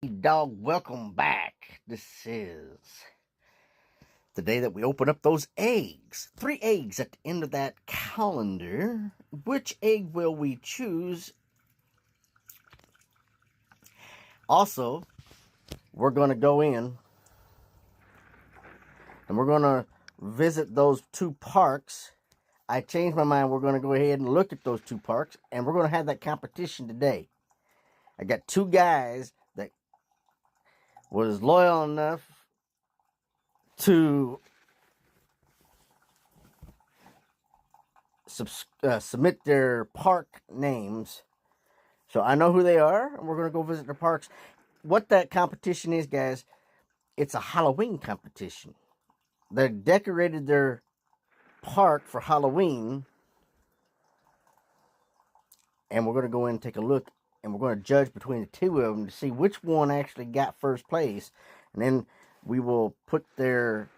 Dog, welcome back. This is the day that we open up those eggs. 3 eggs at the end of that calendar. Which egg will we choose? Also, we're going to go in and we're going to visit those 2 parks. I changed my mind. We're going to go ahead and look at those 2 parks, and we're going to have that competition today. I got 2 guys that was loyal enough to submit their park names. So I know who they are, and we're going to go visit their parks. What that competition is, guys, it's a Halloween competition. They decorated their park for Halloween, and we're going to go in and take a look, and we're going to judge between the 2 of them to see which one actually got first place. And then we will put their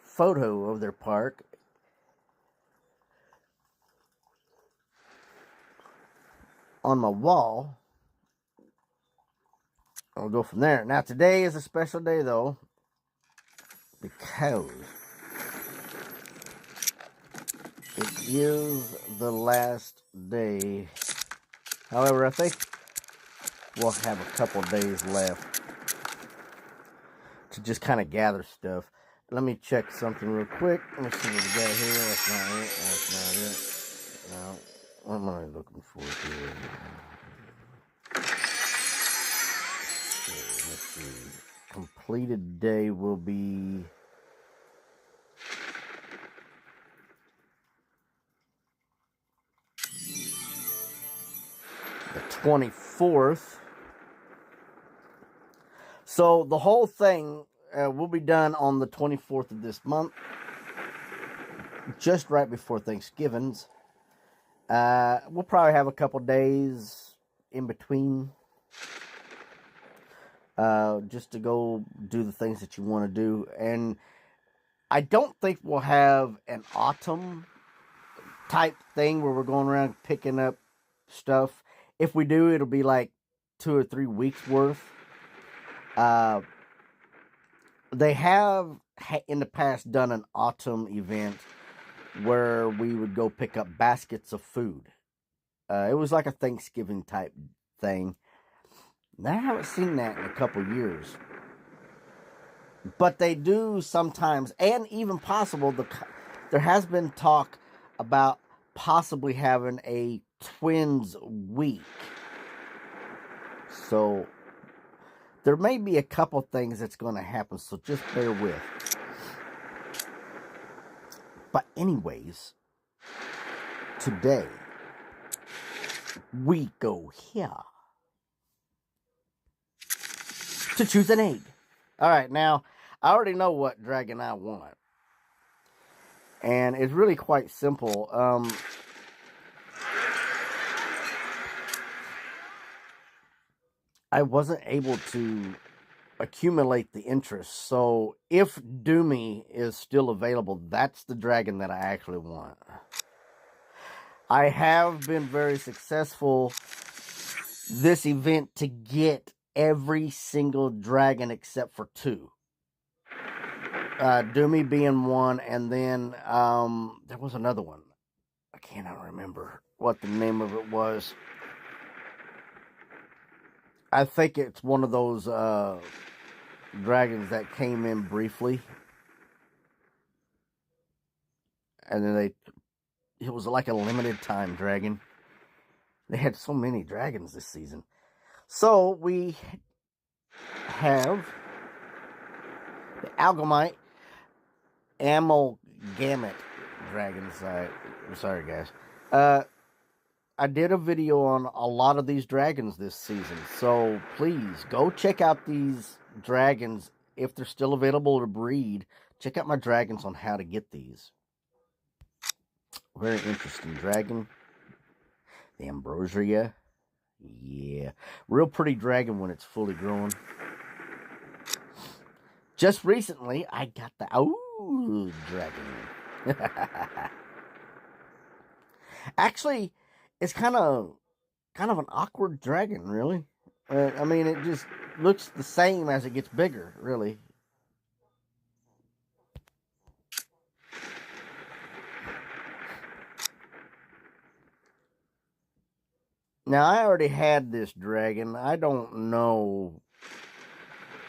photo of their park on my wall. I'll go from there. Now, today is a special day, though, because it is the last day. However, I think we'll have a couple days left to just kind of gather stuff. Let me check something real quick. Let me see what we got here. That's not it. That's not it. No. What am I looking for here? Okay, let's see. Completed day will be the 24th. So the whole thing will be done on the 24th of this month, just right before Thanksgiving's. We'll probably have a couple days in between, just to go do the things that you want to do. And I don't think we'll have an autumn type thing where we're going around picking up stuff. If we do, it'll be like 2 or 3 weeks worth. They have in the past done an autumn event where we would go pick up baskets of food. It was like a Thanksgiving type thing. I haven't seen that in a couple years. But they do sometimes, and even possible, there has been talk about possibly having a twins week. So there may be a couple things that's going to happen, so just bear with. But anyways, today we go here to choose an egg. Alright, now, I already know what dragon I want. And it's really quite simple. I wasn't able to accumulate the interest. So if Doomy is still available, that's the dragon that I actually want. I have been very successful this event to get every single dragon except for 2. Doomy being one, and then there was another one. I cannot remember what the name of it was. I think it's one of those dragons that came in briefly, and then it was like a limited time dragon. They had so many dragons this season. So we have the Algamite Amalgamate dragons. I'm sorry, guys. I did a video on a lot of these dragons this season, so please go check out these dragons if they're still available to breed. Check out my dragons on how to get these. Very interesting dragon. The Ambrosia. Yeah. Real pretty dragon when it's fully grown. Just recently, I got the dragon. Actually, it's kind of an awkward dragon, really. I mean, it just looks the same as it gets bigger, really. Now, I already had this dragon. I don't know.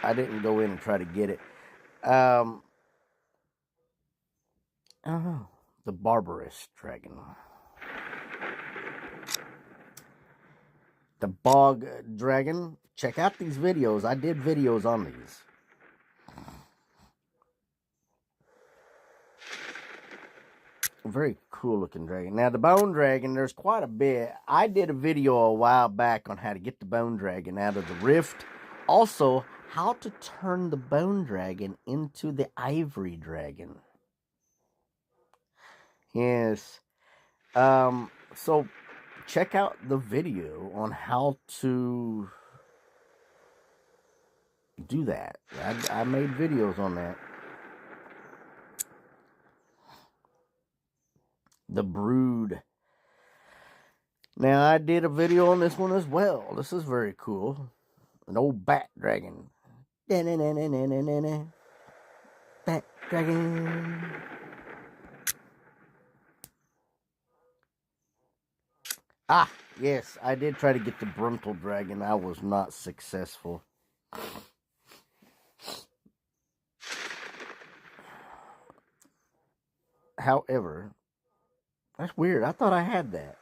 I didn't go in and try to get it. I don't know. The Barbarous Dragon. The Bog Dragon. Check out these videos. I did videos on these. Very cool looking dragon. Now, the Bone Dragon, there's quite a bit. I did a video a while back on how to get the Bone Dragon out of the rift. Also, how to turn the Bone Dragon into the Ivory Dragon. Yes. So, check out the video on how to do that. I made videos on that. The Brood. Now, I did a video on this one as well. This is very cool. An old bat dragon. Bat dragon. Ah, yes, I did try to get the Bruntal dragon. I was not successful. However, that's weird. I thought I had that.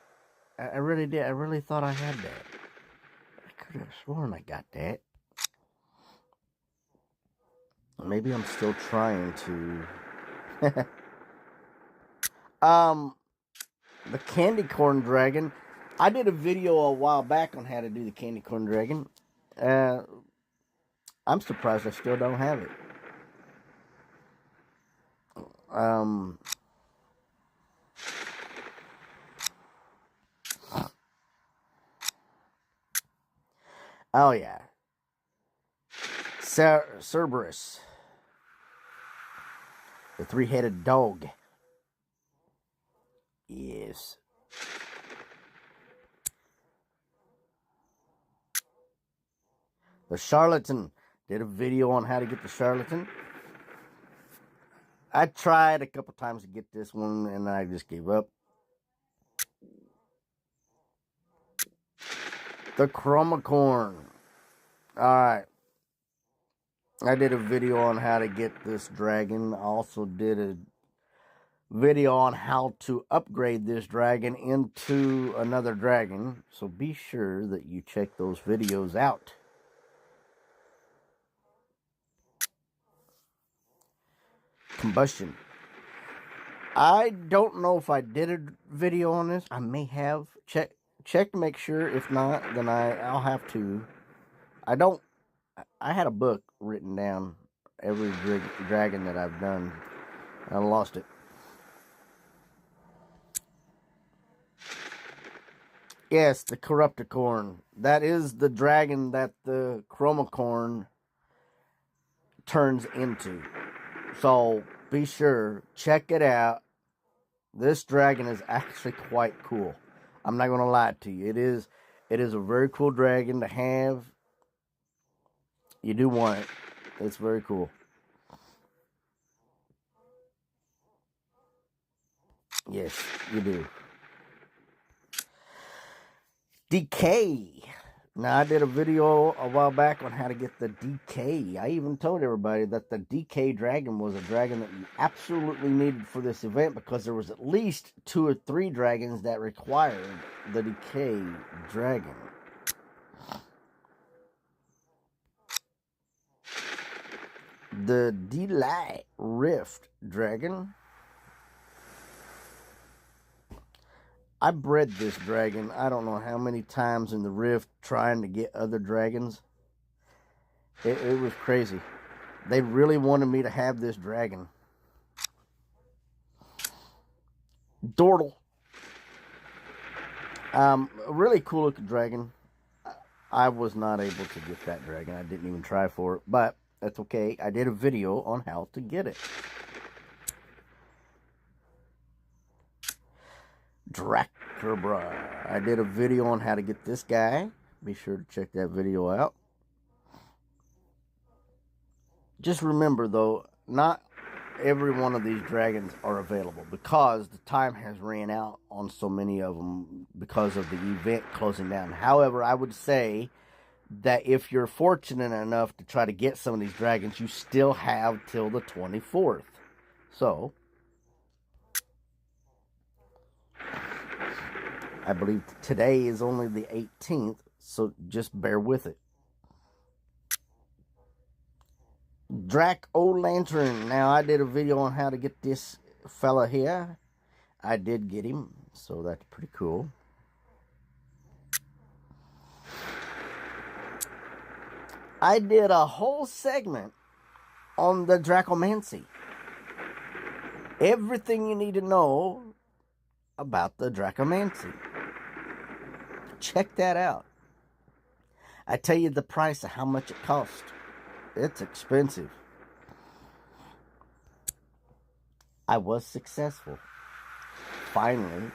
I really did. I really thought I had that. I could have sworn I got that. Maybe I'm still trying to. The Candy Corn Dragon. I did a video a while back on how to do the Candy Corn Dragon. I'm surprised I still don't have it. Oh, yeah. Cerberus. The three-headed dog. Yes. The Charlatan. Did a video on how to get the Charlatan. I tried a couple times to get this one, and I just gave up. The Chromacorn. Alright. I did a video on how to get this dragon. I also did a video on how to upgrade this dragon into another dragon. So be sure that you check those videos out. Combustion. I don't know if I did a video on this. I may have. Check to make sure. If not, then I'll have to. I had a book written down every dragon that I've done. I lost it. Yes, the Corrupticorn. That is the dragon that the Chromacorn turns into. So be sure, check it out. This dragon is actually quite cool. I'm not going to lie to you. It is a very cool dragon to have. You do want it. It's very cool. Yes, you do. Decay. Now, I did a video a while back on how to get the Decay. I even told everybody that the Decay dragon was a dragon that you absolutely needed for this event because there was at least 2 or 3 dragons that required the Decay dragon. The Delight Rift dragon. I bred this dragon, I don't know how many times in the rift trying to get other dragons. It was crazy. They really wanted me to have this dragon. Dortle. A really cool looking dragon. I was not able to get that dragon. I didn't even try for it, but that's okay. I did a video on how to get it. Dracobra. I did a video on how to get this guy. be sure to check that video out. Just remember, though, not every one of these dragons are available because the time has ran out on so many of them because of the event closing down. However, I would say that if you're fortunate enough to try to get some of these dragons, you still have till the 24th. So, I believe today is only the 18th, so just bear with it. Drac-O-Lantern. Now, I did a video on how to get this fella here. I did get him, so that's pretty cool. I did a whole segment on the Dracomancy. Everything you need to know about the Dracomancy. Check that out. I tell you the price of how much it cost. It's expensive. I was successful, finally,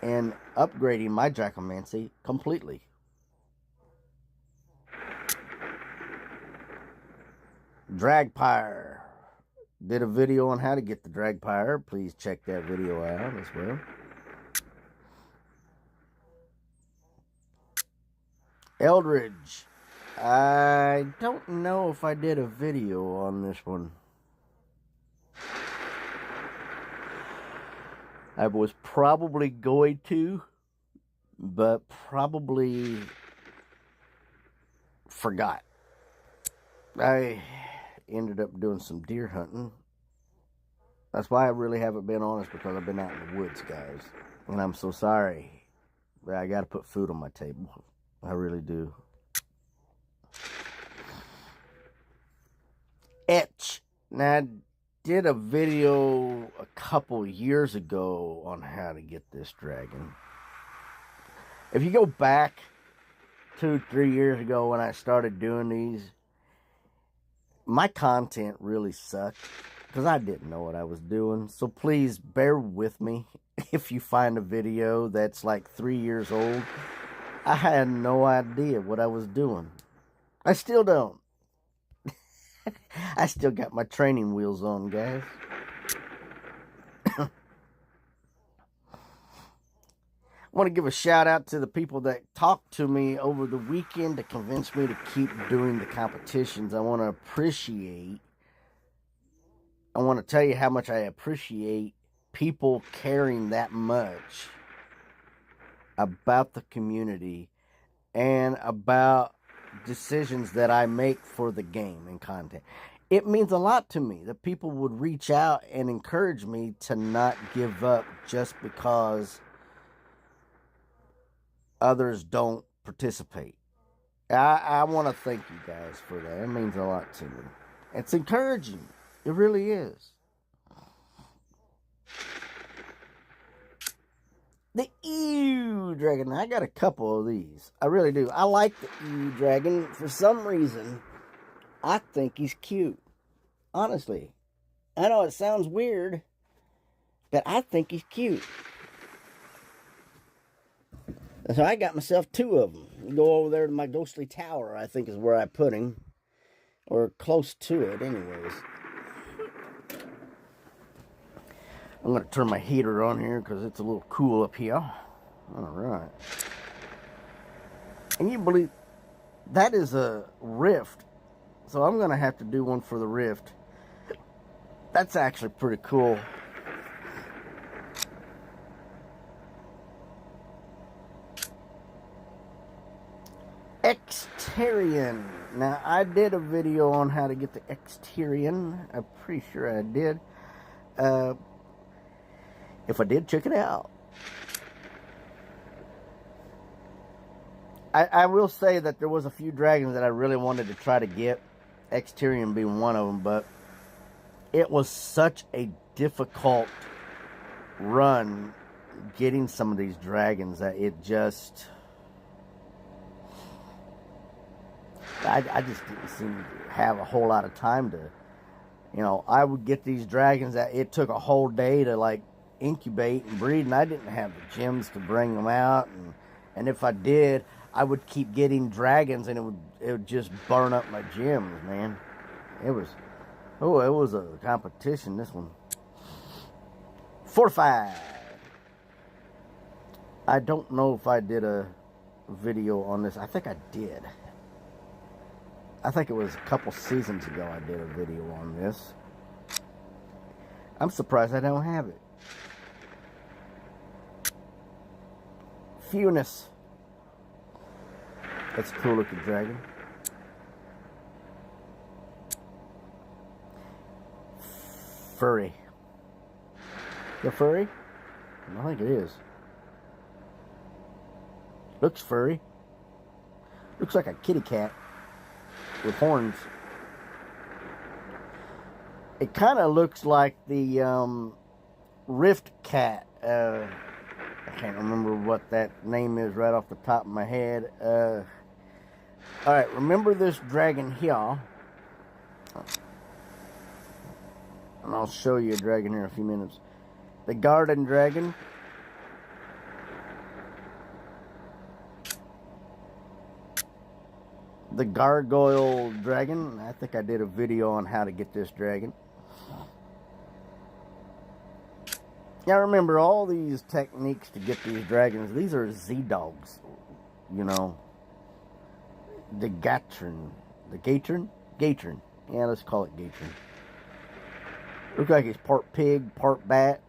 in upgrading my Dracomancy completely. Dragpire. Did a video on how to get the Dragpire. Please check that video out as well. Eldridge. I don't know if I did a video on this one. I was probably going to, but probably forgot. I ended up doing some deer hunting. That's why I really haven't been on this, because I've been out in the woods, guys. And I'm so sorry. But I got to put food on my table. I really do. Etch. Now, I did a video a couple years ago on how to get this dragon. If you go back 2-3 years ago when I started doing these, my content really sucked because I didn't know what I was doing. So please bear with me if you find a video that's like 3 years old. I had no idea what I was doing. I still don't. I still got my training wheels on, guys. I want to give a shout out to the people that talked to me over the weekend to convince me to keep doing the competitions. I want to tell you how much I appreciate people caring that much about the community and about decisions that I make for the game and content. It means a lot to me that people would reach out and encourage me to not give up just because others don't participate. I want to thank you guys for that. It means a lot to me. It's encouraging. It really is. The Ew Dragon. I got a couple of these. I really do. I like the Ew Dragon. For some reason, I think he's cute. Honestly. I know it sounds weird, but I think he's cute. So I got myself 2 of them. You go over there to my ghostly tower, I think is where I put him. Or close to it, anyways. I'm going to turn my heater on here because it's a little cool up here. Alright. And you believe that is a rift. So I'm going to have to do one for the rift. That's actually pretty cool. Exterion. Now, I did a video on how to get the Exterion. I'm pretty sure I did. If I did, check it out. I will say that there was a few dragons that I really wanted to try to get. Exterion being one of them, but it was such a difficult run getting some of these dragons that it just... I just didn't seem to have a whole lot of time to... You know, I would get these dragons that it took a whole day to, like, incubate and breed, and I didn't have the gems to bring them out, and if I did, I would keep getting dragons, and it would just burn up my gems, man. It was a competition, this one. Fortified. I don't know if I did a video on this. I think I did. I think it was a couple seasons ago I did a video on this. I'm surprised I don't have it. Fewness. That's a cool looking dragon. Furry. The furry? I think it is. Looks furry. Looks like a kitty cat with horns. It kind of looks like the Rift cat. I can't remember what that name is right off the top of my head. Alright, remember this dragon here. And I'll show you a dragon here in a few minutes. The garden dragon. The gargoyle dragon. I think I did a video on how to get this dragon. Now remember, all these techniques to get these dragons, these are Z-dogs. You know. The Gatron. The Gatron? Gatron. Yeah, let's call it Gatron. Looks like he's part pig, part bat.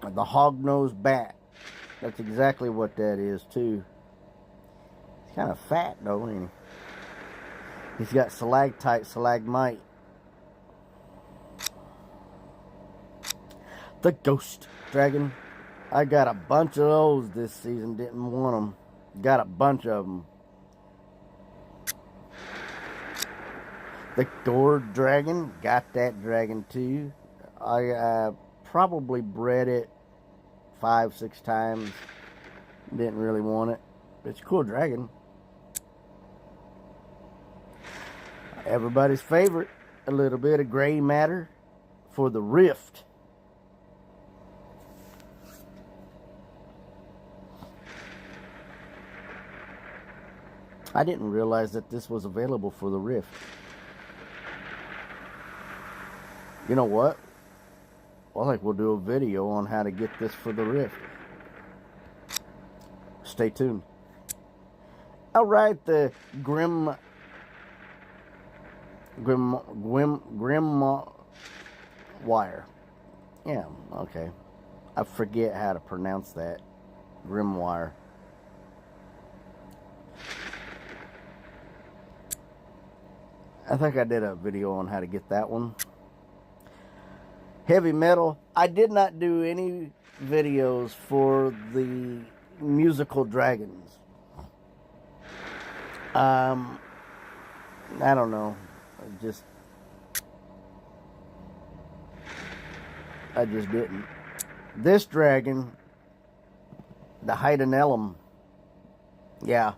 The hog-nosed bat. That's exactly what that is, too. He's kind of fat, though, ain't he? He's got stalactite, stalagmite. The ghost dragon. I got a bunch of those this season. Didn't want them. Got a bunch of them. The gourd dragon. Got that dragon, too. I probably bred it 5-6 times. Didn't really want it. It's a cool dragon. Everybody's favorite. A little bit of gray matter for the rift. I didn't realize that this was available for the rift. You know what? Well, I think we'll do a video on how to get this for the rift. Stay tuned. Alright, the Grim Wire. Yeah, okay. I forget how to pronounce that. Grimwire. I think I did a video on how to get that one. Heavy metal. I did not do any videos for the musical dragons. I don't know. I just didn't. This dragon, the Heidenellum. Yeah.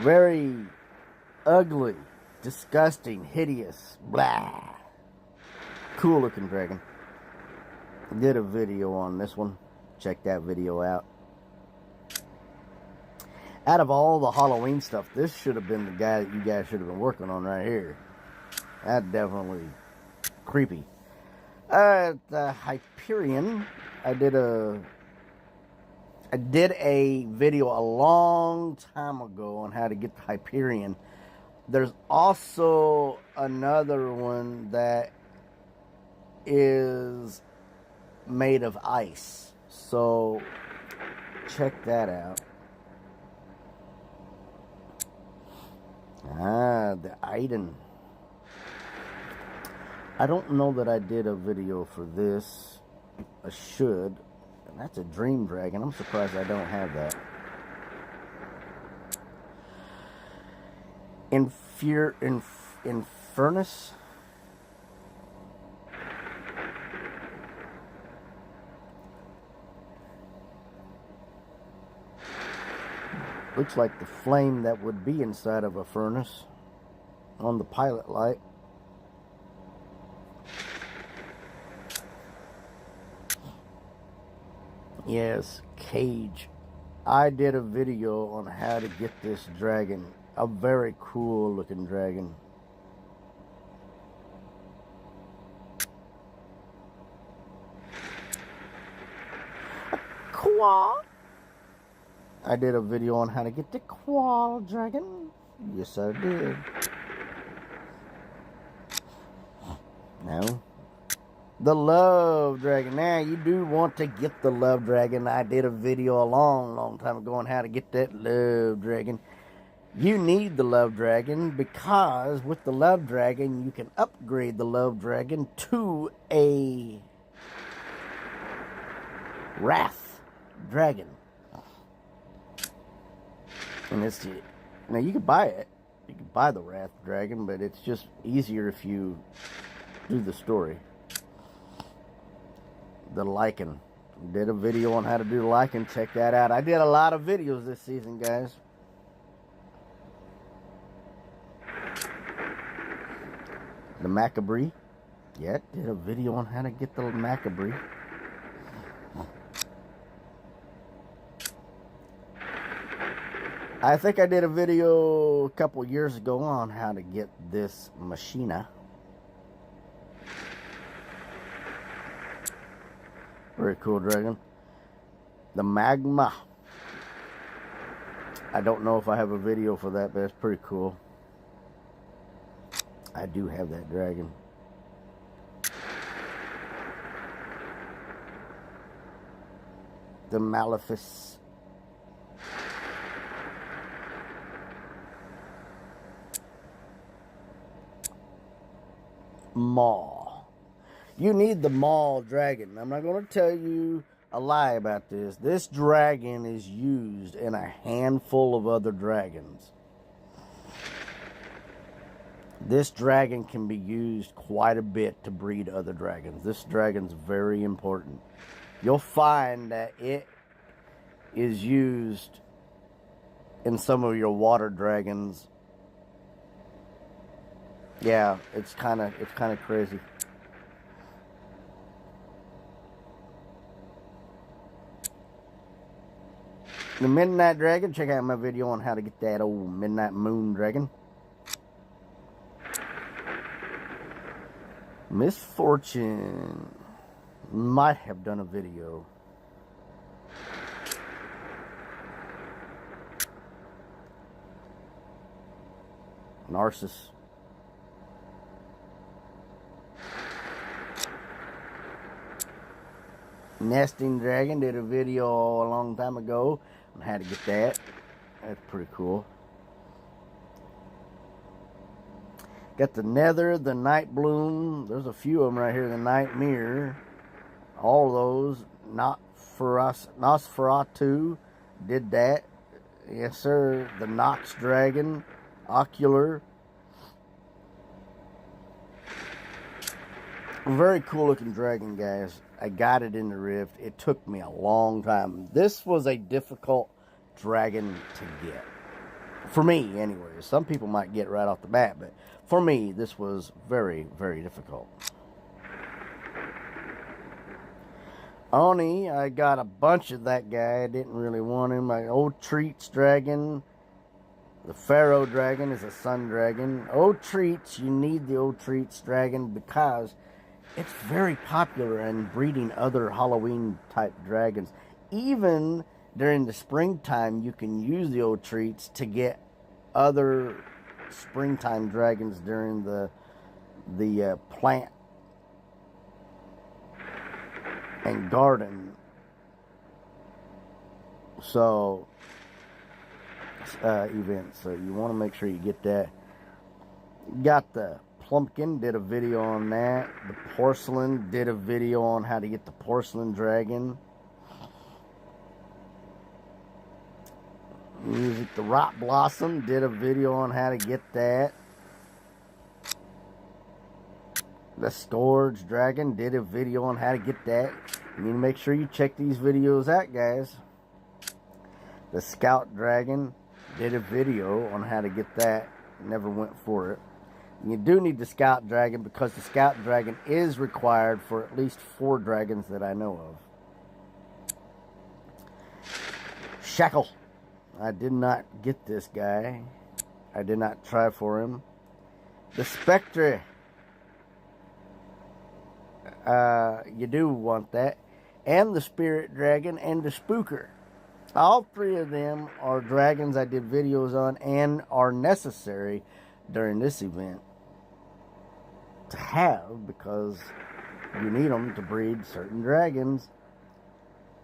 Very ugly, disgusting, hideous, blah. Cool looking dragon. Did a video on this one. Check that video out. Out of all the Halloween stuff, this should have been the guy that you guys should have been working on right here. That's definitely creepy. The Hyperion. I did a video a long time ago on how to get the Hyperion. There's also another one that is made of ice. So check that out. The Iden. I don't know that I did a video for this. I should. And that's a dream dragon. I'm surprised I don't have that. Infernus. Looks like the flame that would be inside of a furnace on the pilot light. Yes, cage. I did a video on how to get this dragon. A very cool looking dragon. Qual. I did a video on how to get the Qual dragon. Yes, I did. No. The love dragon. Now, you do want to get the love dragon. I did a video a long time ago on how to get that love dragon. You need the love dragon because with the love dragon, you can upgrade the love dragon to a wrath dragon. And it's, now you can buy it. You can buy the wrath dragon, but it's just easier if you do the story. The lichen. Did a video on how to do the lichen. Check that out. I did a lot of videos this season, guys. The Macabre. Yeah, did a video on how to get the Macabre. I think I did a video a couple years ago on how to get this Machina. Very cool dragon. The Magma. I don't know if I have a video for that, but it's pretty cool. I do have that dragon. The Malefice. Maw. You need the Maw dragon. I'm not going to tell you a lie about this. This dragon is used in a handful of other dragons. This dragon can be used quite a bit to breed other dragons. This dragon's very important. You'll find that it is used in some of your water dragons. Yeah, it's kind of crazy. The Midnight Dragon. Check out my video on how to get that old Midnight Moon Dragon. Misfortune. Might have done a video. Narcissus. Nesting Dragon. Did a video a long time ago on how to get that. That's pretty cool. Got the Nether, the Night Bloom. There's a few of them right here. The Nightmare. All those. Nosferatu did that. Yes, sir. The Nox Dragon. Ocular. Very cool looking dragon, guys. I got it in the rift. It took me a long time. This was a difficult dragon to get. For me, anyways. Some people might get it right off the bat, but for me, this was very, very difficult. Oni, I got a bunch of that guy. I didn't really want him. My Old Treats Dragon. The Pharaoh Dragon is a sun dragon. Old Treats, you need the Old Treats Dragon because it's very popular in breeding other Halloween type dragons. Even during the springtime, you can use the Old Treats to get other springtime dragons during the plant and garden. So events. So you want to make sure you get that. Got the Plumpkin, did a video on that. The Porcelain, did a video on how to get the Porcelain Dragon. Music, the Rot Blossom, did a video on how to get that. The Scourge Dragon, did a video on how to get that. You need to make sure you check these videos out, guys. The Scout Dragon, did a video on how to get that. Never went for it. You do need the Scout Dragon because the Scout Dragon is required for at least 4 dragons that I know of. Shackle. I did not get this guy. I did not try for him. The Spectre. You do want that. And the Spirit Dragon and the Spooker. All three of them are dragons I did videos on and are necessary during this event to have, because you need them to breed certain dragons,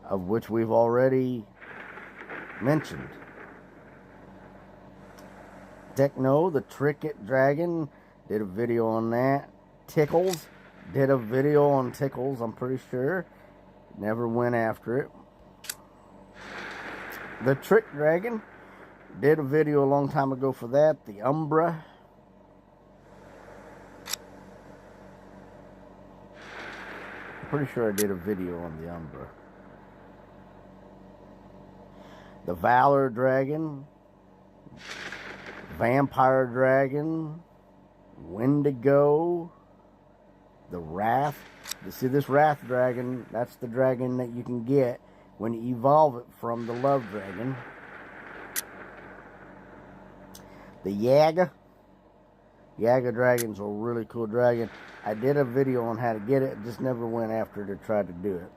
of which we've already mentioned. Techno, the Tricket Dragon, did a video on that. Tickles, did a video on Tickles, I'm pretty sure. Never went after it. The Trick Dragon, did a video a long time ago for that. The Umbra. Pretty sure I did a video on the Umbra. The Valor Dragon. Vampire Dragon. Wendigo. The Wrath. You see this Wrath Dragon? That's the dragon that you can get when you evolve it from the Love Dragon. The Yaga. Yaga Dragon's a really cool dragon. I did a video on how to get it. Just never went after it or tried to do it.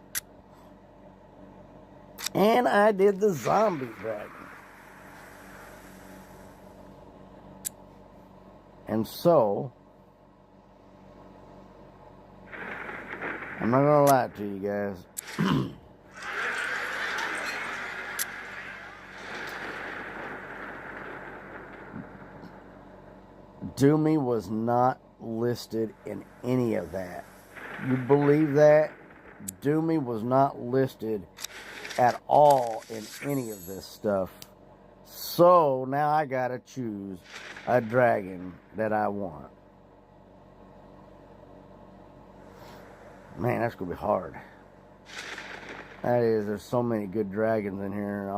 And I did the Zombie Dragon. And so, I'm not going to lie to you guys. Doomy was not listed in any of that. You believe that? Doomy was not listed at all in any of this stuff. So now I gotta choose a dragon that I want. Man, that's gonna be hard. That is, there's so many good dragons in here.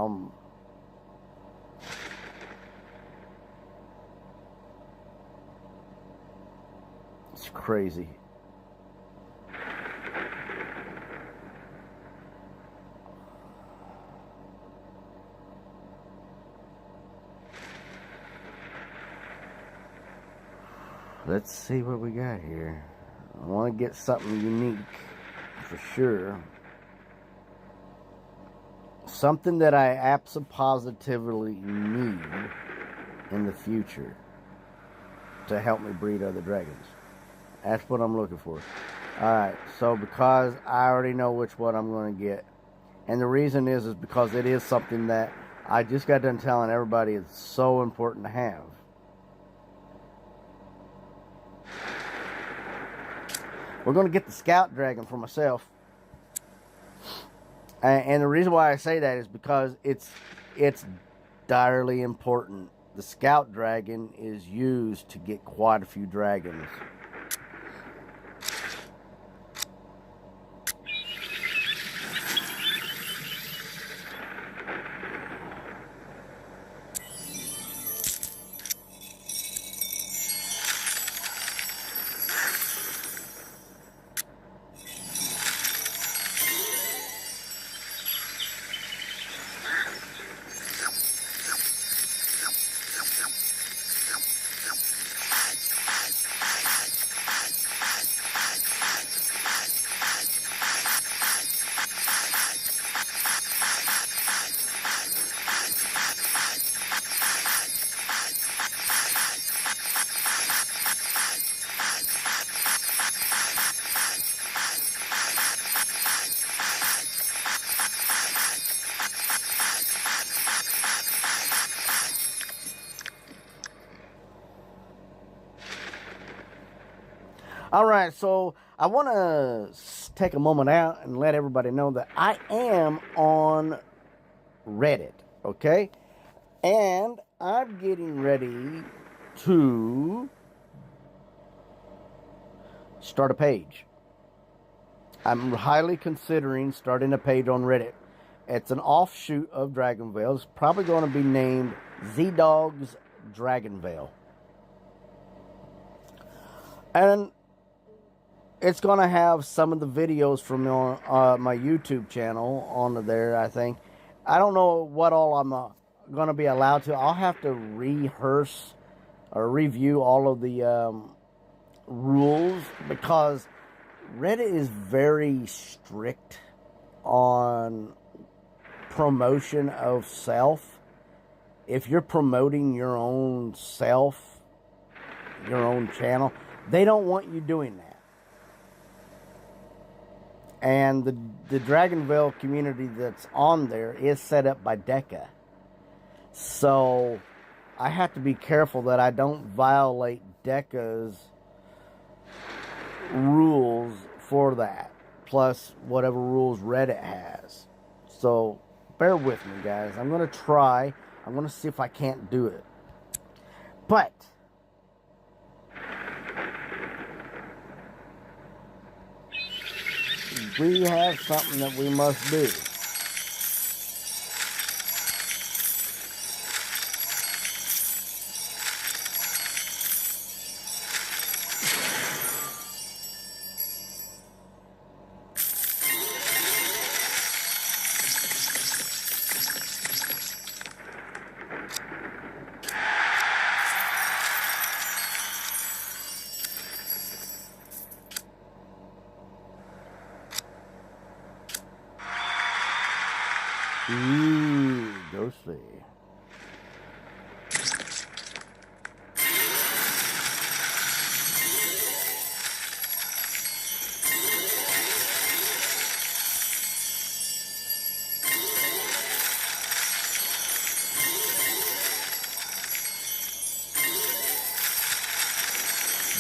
It's crazy. Let's see what we got here. I want to get something unique for sure. Something that I absolutely need in the future to help me breed other dragons. That's what I'm looking for. Alright, so because I already know which one I'm going to get. And the reason is because it is something that I just got done telling everybody is so important to have. We're going to get the Scout Dragon for myself. And the reason why I say that is because it's direly important. The Scout Dragon is used to get quite a few dragons. Alright, so I want to take a moment out and let everybody know that I am on Reddit, okay? And I'm getting ready to start a page. I'm highly considering starting a page on Reddit. It's an offshoot of DragonVale. It's probably going to be named Z-Dog's DragonVale. And it's going to have some of the videos from my YouTube channel on there, I think. I don't know what all I'm going to be allowed to. I'll have to rehearse or review all of the rules, because Reddit is very strict on promotion of self. If you're promoting your own self, your own channel, they don't want you doing that. And the DragonVale community that's on there is set up by Deca. So I have to be careful that I don't violate Deca's rules for that, plus whatever rules Reddit has. So bear with me, guys. I'm going to try. I'm going to see if I can't do it. But we have something that we must do. Go see.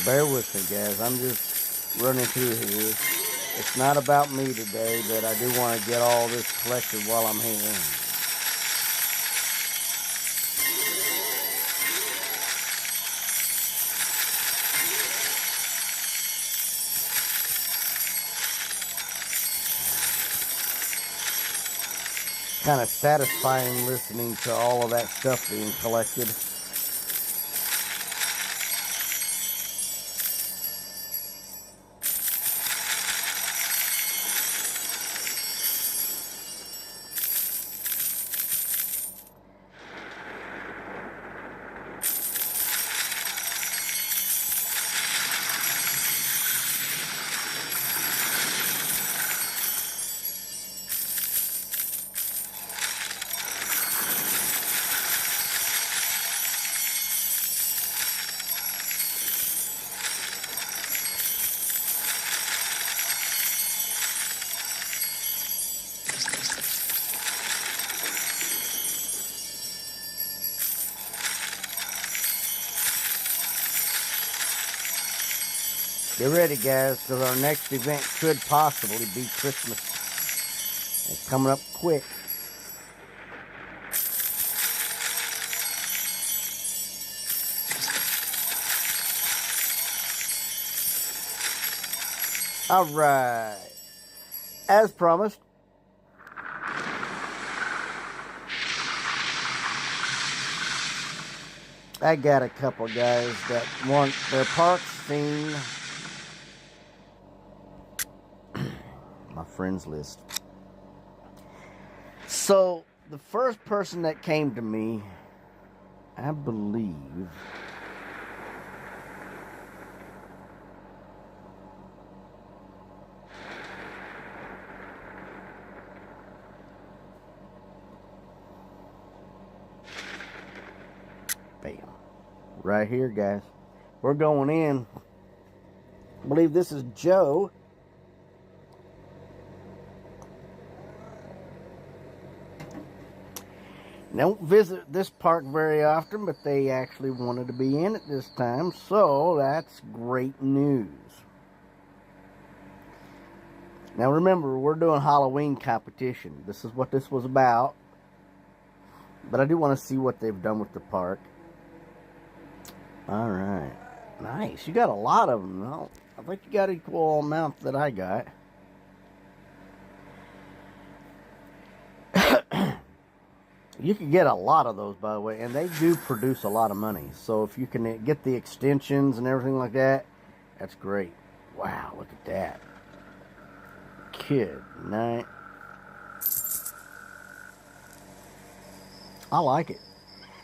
Bear with me, guys. I'm just running through here. It's not about me today, but I do want to get all this collected while I'm here. Kind of satisfying listening to all of that stuff being collected. Get ready, guys, because our next event could possibly be Christmas. It's coming up quick. All right. As promised, I got a couple guys that want their parks seen. My friends list. So the first person that came to me, I believe, bam, right here, guys. We're going in. I believe this is Joe. Don't visit this park very often, but they actually wanted to be in it this time, so that's great news. Now remember, we're doing Halloween competition. This is what this was about. But I do want to see what they've done with the park. Alright. Nice. You got a lot of them. Well, I think you got equal amount that I got. You can get a lot of those, by the way, and they do produce a lot of money. So if you can get the extensions and everything like that, that's great. Wow, look at that. Good night. I like it.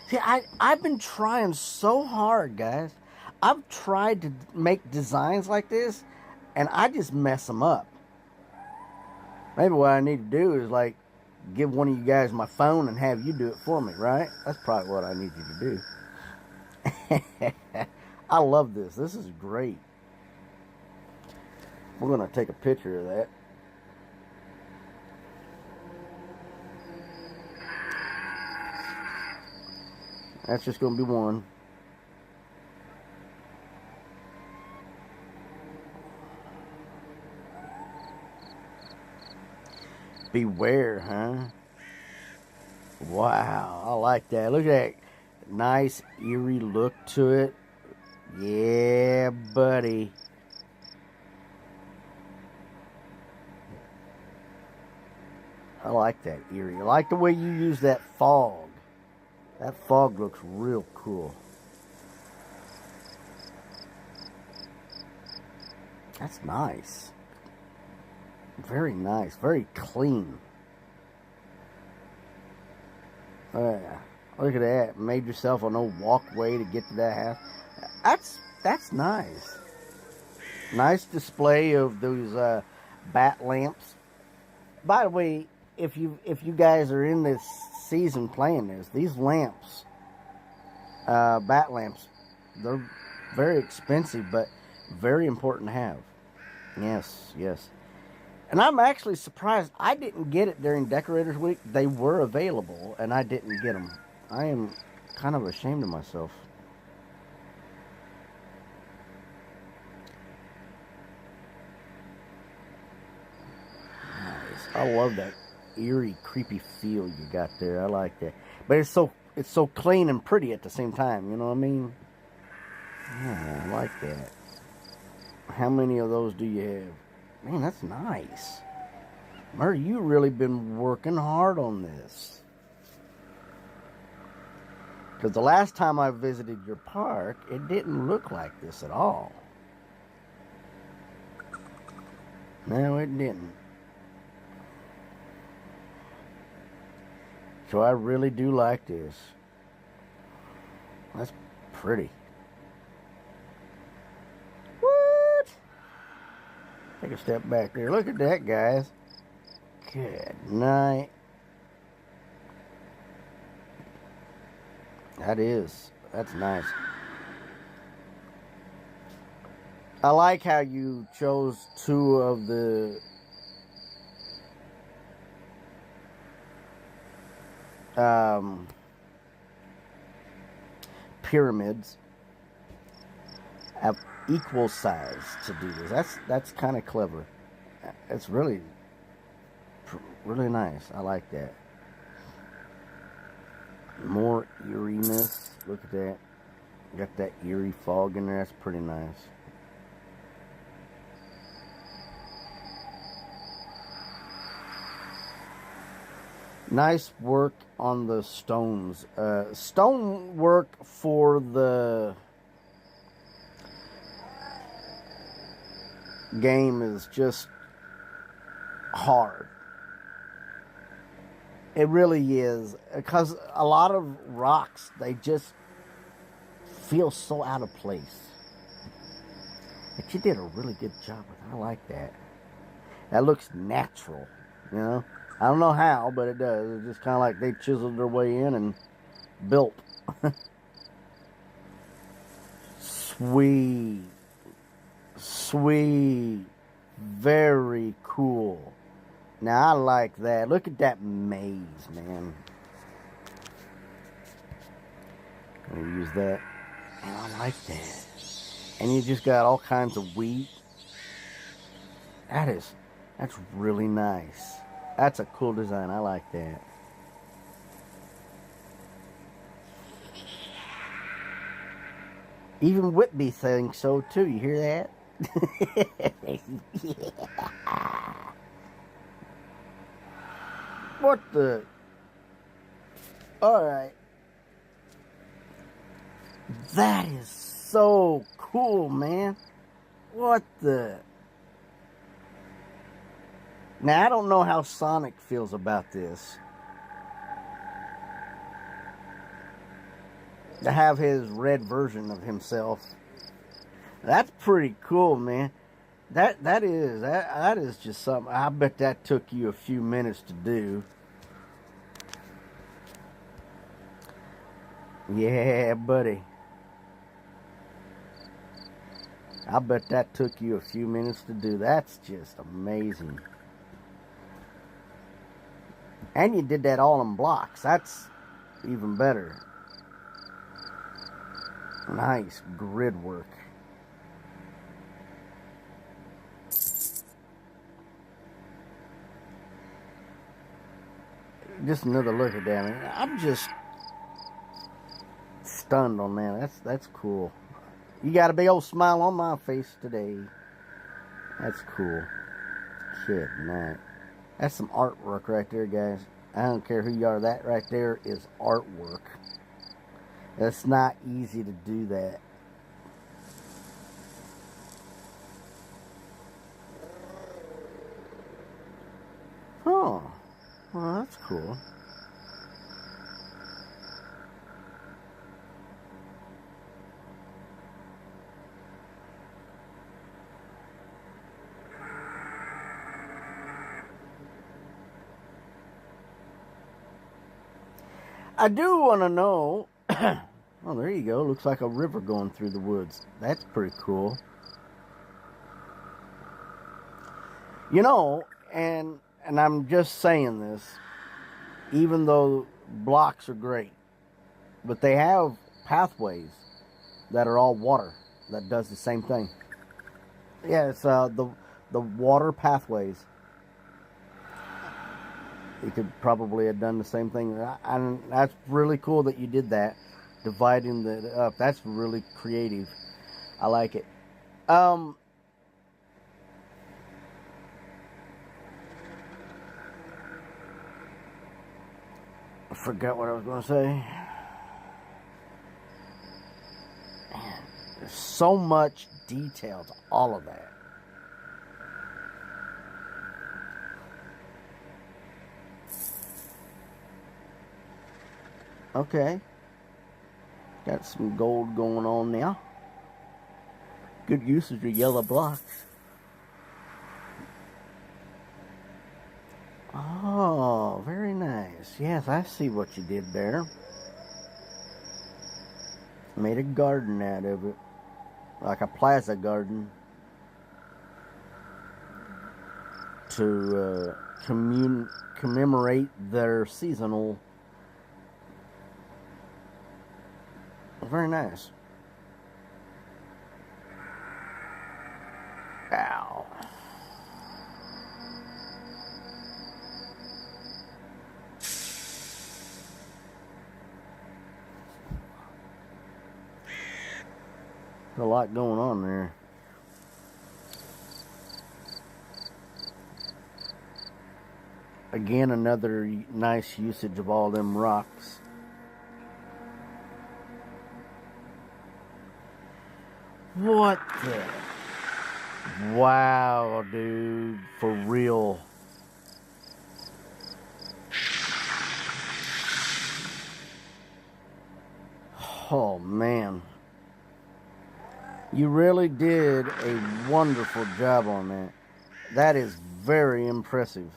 See, I've been trying so hard, guys. I've tried to make designs like this, and I just mess them up. Maybe what I need to do is, like, give one of you guys my phone and have you do it for me, right? That's probably what I need you to do. I love this. This is great. We're going to take a picture of that. That's just going to be one. Beware, huh? Wow, I like that. Look at that nice, eerie look to it. Yeah, buddy. I like that eerie. I like the way you use that fog. That fog looks real cool. That's nice. Very nice. Very clean. Yeah. Look at that. Made yourself an old walkway to get to that house. That's nice. Nice display of those bat lamps. By the way, if you guys are in this season playing this, these lamps, bat lamps, they're very expensive, but very important to have. Yes, yes. And I'm actually surprised I didn't get it during Decorators Week. They were available, and I didn't get them. I am kind of ashamed of myself. Nice. I love that eerie, creepy feel you got there. I like that. But it's so clean and pretty at the same time. You know what I mean? Yeah, I like that. How many of those do you have? Man, that's nice. Murray, you really been working hard on this. Because the last time I visited your park, it didn't look like this at all. No, it didn't. So I really do like this. That's pretty. Take a step back there. Look at that, guys. Good night. That's nice. I like how you chose two of the pyramids of equal size to do this. That's kind of clever. It's really nice. I like that. More eeriness. Look at that. Got that eerie fog in there. That's pretty nice. Nice work on the stones. Stone work for the game is just hard. It really is, because a lot of rocks, they just feel so out of place. But you did a really good job with it. I like that. That looks natural, you know. I don't know how, but it does. It's just kind of like they chiseled their way in and built. Sweet. Sweet. Very cool. Now, I like that. Look at that maze, man. I'm going to use that. And I like that. And you just got all kinds of wheat. That's really nice. That's a cool design. I like that. Even Whitby thinks so too. You hear that? Yeah. What the? Alright. That is so cool, man. What the? Now, I don't know how Sonic feels about this. to have his red version of himself. That's pretty cool, man. That is just something. I bet that took you a few minutes to do. Yeah, buddy. I bet that took you a few minutes to do. That's just amazing. And you did that all in blocks. That's even better. Nice grid work. Just another look at that, man. I'm just stunned on that. That's cool. You got a big old smile on my face today. That's cool. Kid, man. That's some artwork right there, guys. I don't care who you are. That right there is artwork. It's not easy to do that. Oh. Well, that's cool. I do want to know. Oh, there you go. Looks like a river going through the woods. That's pretty cool. You know, and I'm just saying this, even though blocks are great, but they have pathways that are all water that does the same thing. Yeah, it's the water pathways. You could probably have done the same thing. And that's really cool that you did that, dividing it up. That's really creative. I like it. I forgot what I was going to say. Man, there's so much detail to all of that. Okay. Got some gold going on now. Good usage of yellow blocks. Oh, very nice. Yes, I see what you did there. Made a garden out of it. Like a plaza garden. To commemorate their seasonal. Very nice. Ow. There's a lot going on there. Again, another nice usage of all them rocks. What the? Wow, dude. For real. Oh, man. You really did a wonderful job on that. That is very impressive.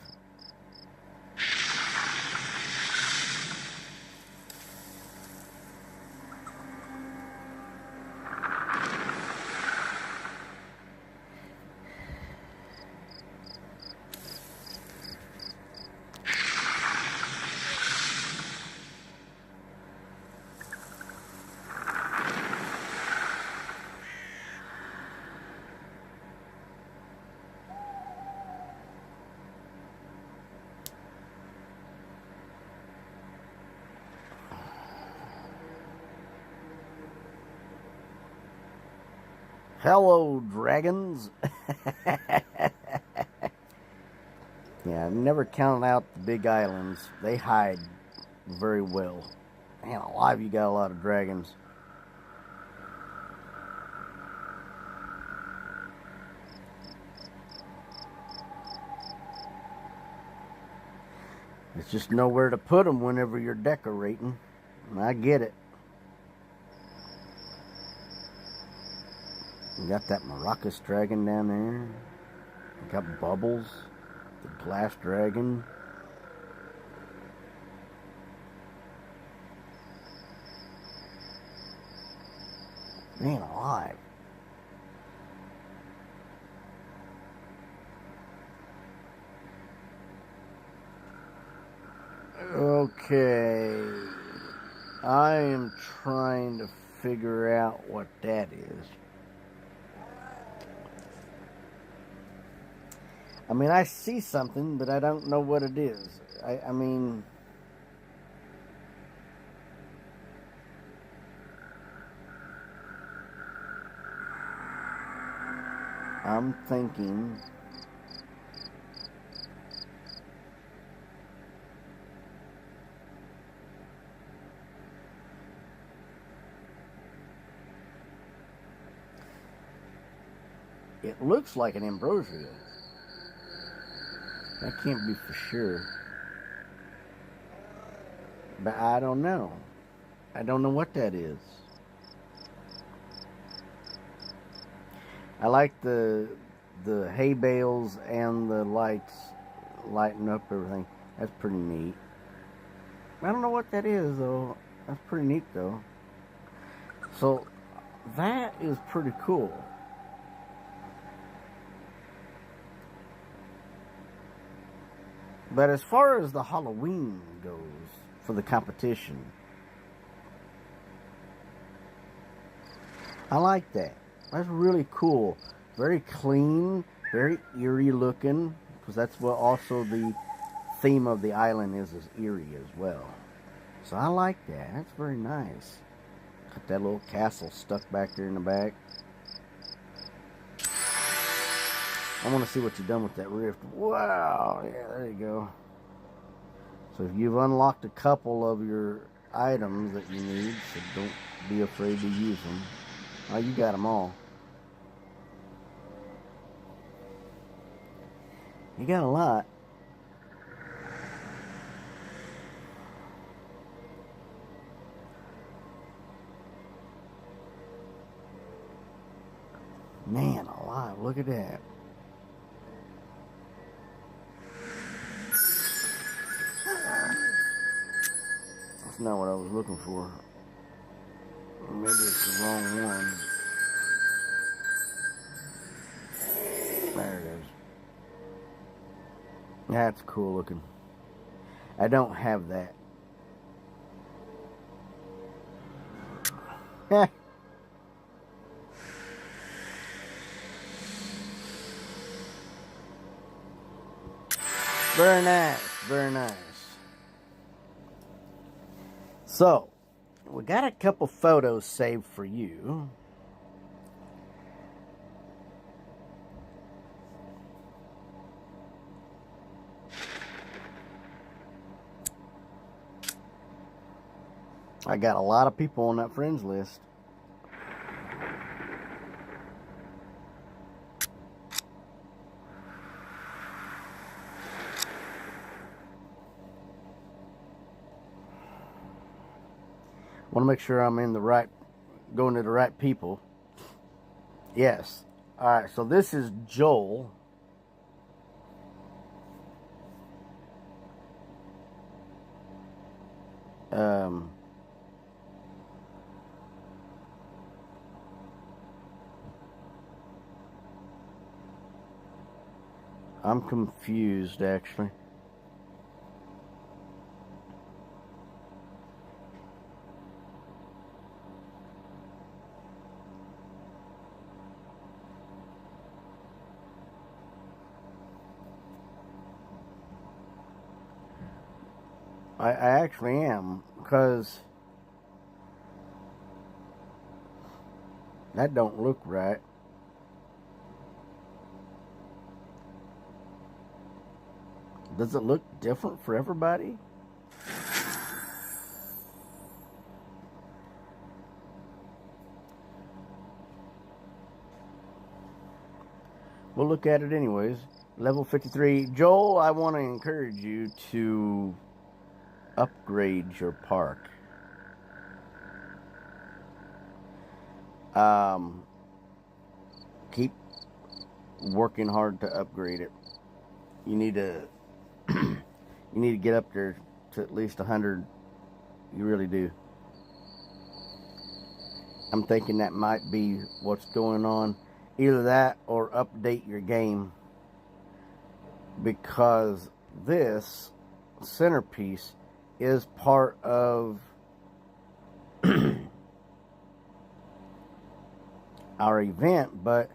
Hello, dragons. Yeah, I've never counted out the big islands. They hide very well. Man, alive, you got a lot of dragons. It's just nowhere to put them whenever you're decorating. I get it. We got that Maracas dragon down there. We got Bubbles, the glass dragon. Man alive. Okay. I am trying to figure out what that is. I mean, I see something, but I don't know what it is. I mean... I'm thinking... It looks like an ambrosia. That can't be for sure. But I don't know. I don't know what that is. I like the hay bales and the lights lighting up everything. That's pretty neat. I don't know what that is though. That's pretty neat though. So that is pretty cool. But as far as the Halloween goes for the competition, I like that. That's really cool. Very clean, very eerie looking, because that's what also the theme of the island is eerie as well. So I like that. That's very nice. Got that little castle stuck back there in the back. I want to see what you've done with that rift. Wow, yeah, there you go. So if you've unlocked a couple of your items that you need, so don't be afraid to use them. Oh, you got them all. You got a lot. Man alive, look at that. That's not what I was looking for. Maybe it's the wrong one. There it is. That's cool looking. I don't have that. Very nice, very nice. So, we got a couple photos saved for you. I got a lot of people on that friends list. Want to make sure I'm in the right, going to the right people. Yes. All right, so this is Joel. I'm confused, actually. I actually am, because that don't look right. Does it look different for everybody? We'll look at it anyways. Level 53. Joel, I want to encourage you to upgrade your park. keep working hard to upgrade it. You need to you need to get up there to at least 100. You really do. I'm thinking that might be what's going on. Either that or update your game, because this centerpiece is part of our event, but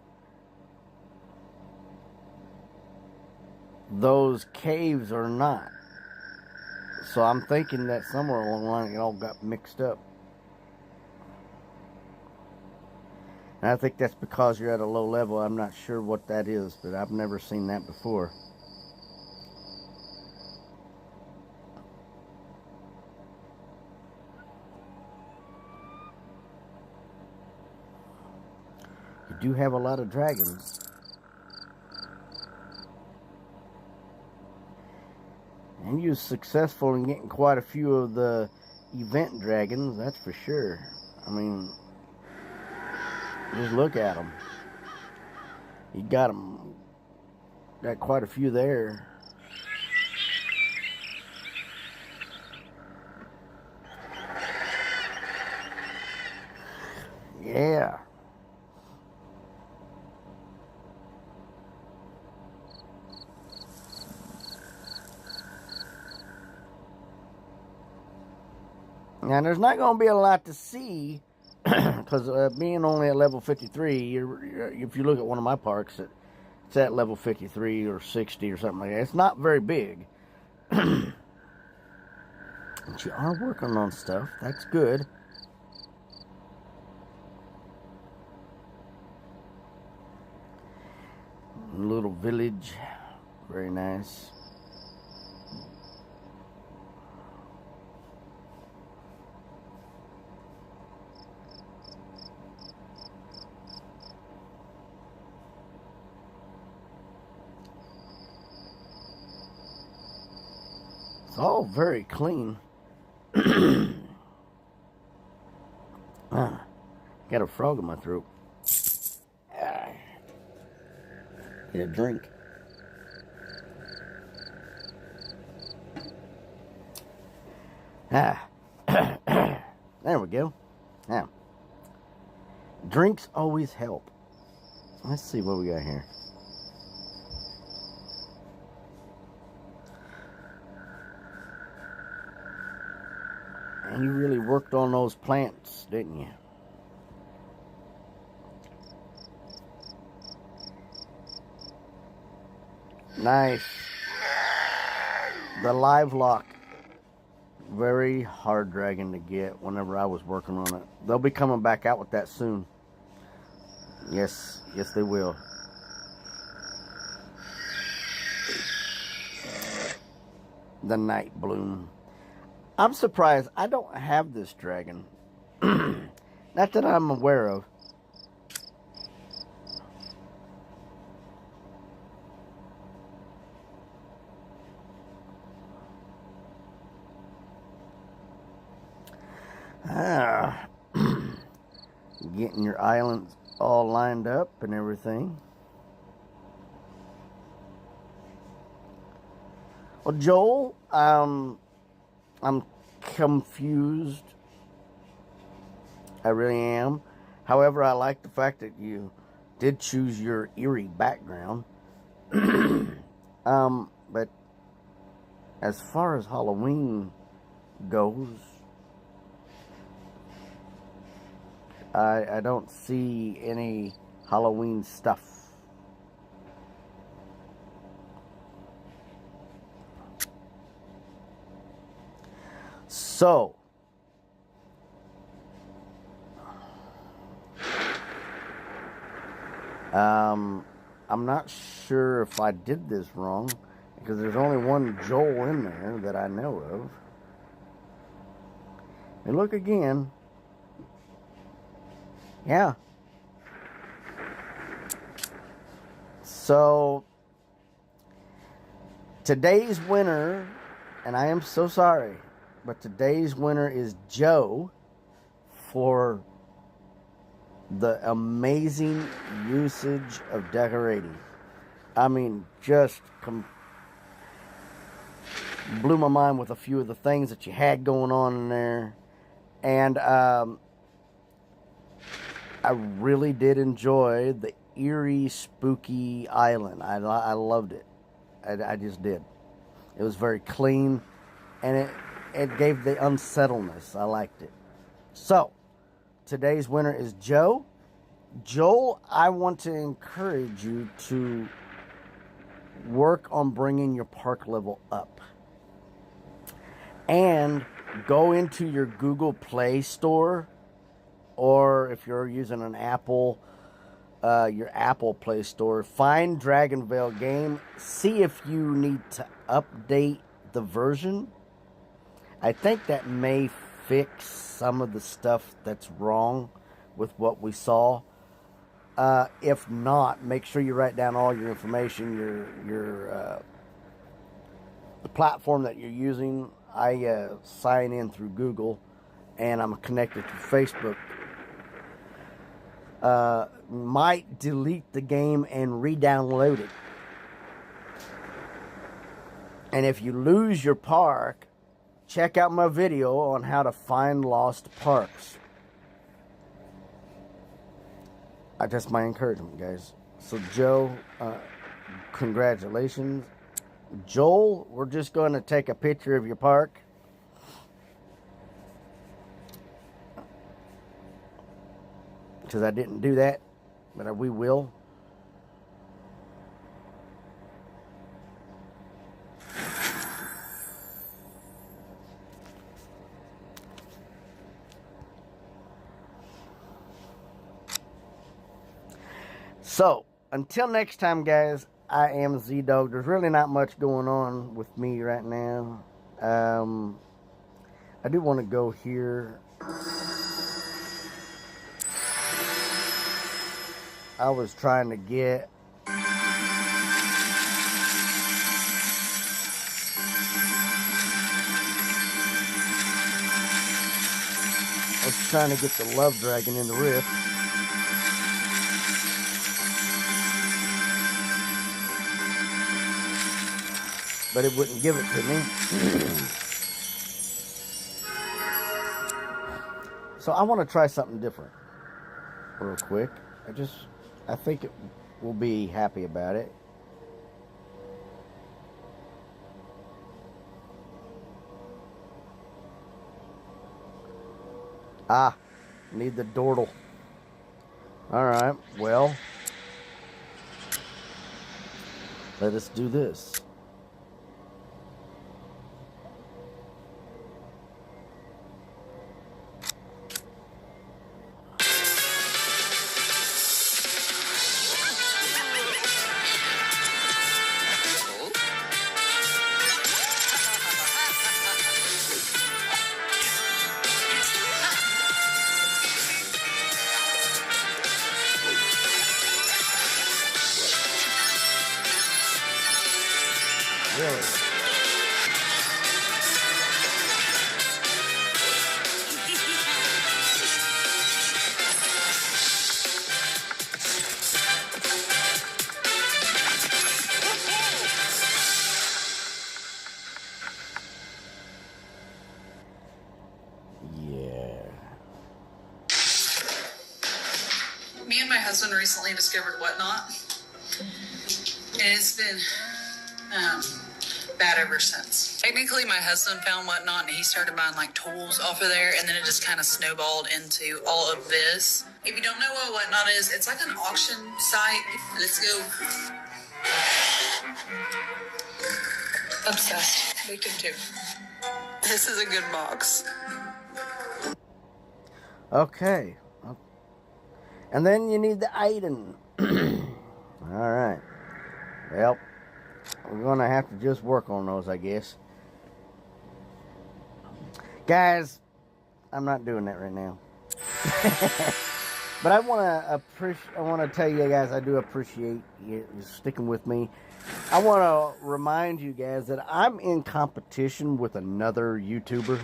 those caves are not. So I'm thinking that somewhere along the line it all got mixed up. And I think that's because you're at a low level. I'm not sure what that is, but I've never seen that before. You do have a lot of dragons. And you're successful in getting quite a few of the event dragons, that's for sure. I mean, just look at them. You got them. Got quite a few there. Yeah. Now, there's not going to be a lot to see, because being only at level 53, if you look at one of my parks, it's at level 53 or 60 or something like that. It's not very big. But you are working on stuff. That's good. Little village. Very nice. It's all very clean. Got a frog in my throat. Get a drink. There we go. Now, drinks always help. Let's see what we got here. And you really worked on those plants, didn't you? Nice. The live lock. Very hard dragon to get whenever I was working on it. They'll be coming back out with that soon. Yes, yes they will. The Night Bloom. I'm surprised I don't have this dragon. Not that I'm aware of. Getting your islands all lined up and everything. Well, Joel, I'm confused. I really am. However, I like the fact that you did choose your eerie background. But as far as Halloween goes, I don't see any Halloween stuff. So, I'm not sure if I did this wrong, because there's only one Joel in there that I know of. And look again. Yeah. So, today's winner, and I am so sorry, but today's winner is Joe for the amazing usage of decorating. I mean, just blew my mind with a few of the things that you had going on in there. And I really did enjoy the eerie, spooky island. I loved it. I just did. It was very clean, and it gave the unsettledness. I liked it. So, today's winner is Joe. Joel, I want to encourage you to work on bringing your park level up. And go into your Google Play Store, or if you're using an Apple, your Apple Play Store, find DragonVale game, see if you need to update the version. I think that may fix some of the stuff that's wrong with what we saw. If not, make sure you write down all your information, the platform that you're using. I sign in through Google, and I'm connected to Facebook. Might delete the game and re-download it. And if you lose your park, check out my video on how to find lost parks. That's my encouragement, guys. So, Joe, congratulations. Joel, we're just going to take a picture of your park. Because I didn't do that, but we will. So, until next time, guys, I am Z-Dog. There's really not much going on with me right now. I do want to go here. I was trying to get... the Love Dragon in the Rift. But it wouldn't give it to me. So I want to try something different real quick. I think it will be happy about it. Need the Dordle. Alright, well, let us do this. Really? Me and my husband recently discovered Whatnot, and it's been bad ever since. Technically, my husband found Whatnot, and he started buying like tools off of there, and then it just kind of snowballed into all of this. If you don't know what Whatnot is, it's like an auction site. Let's go. Obsessed. Victim 2. This is a good box. Okay. And then you need the Aiden. Alright. Well, we're going to have to just work on those, I guess. Guys, I'm not doing that right now. But I want to tell you guys, I do appreciate you sticking with me. I want to remind you guys that I'm in competition with another YouTuber.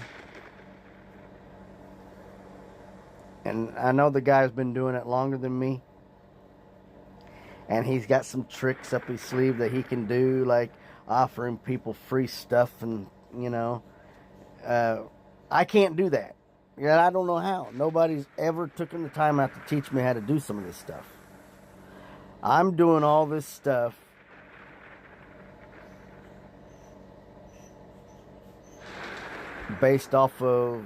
And I know the guy's been doing it longer than me. And he's got some tricks up his sleeve that he can do, like offering people free stuff and, you know. I can't do that. Yeah, I don't know how. Nobody's ever taken the time out to teach me how to do some of this stuff. I'm doing all this stuff based off of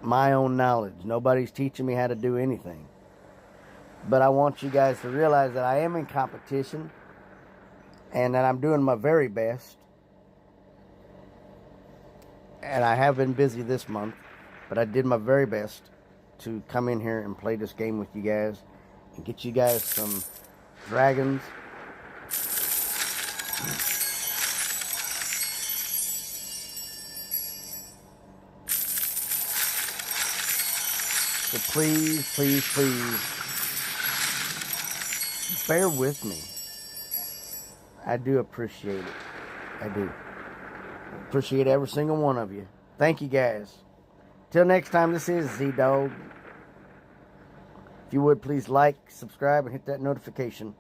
my own knowledge. Nobody's teaching me how to do anything. But I want you guys to realize that I am in competition and that I'm doing my very best. And I have been busy this month, but I did my very best to come in here and play this game with you guys and get you guys some dragons. So please, please, please, bear with me. I do appreciate it. I do. Appreciate every single one of you. Thank you, guys. Till next time, this is Z-Dog. If you would, please like, subscribe, and hit that notification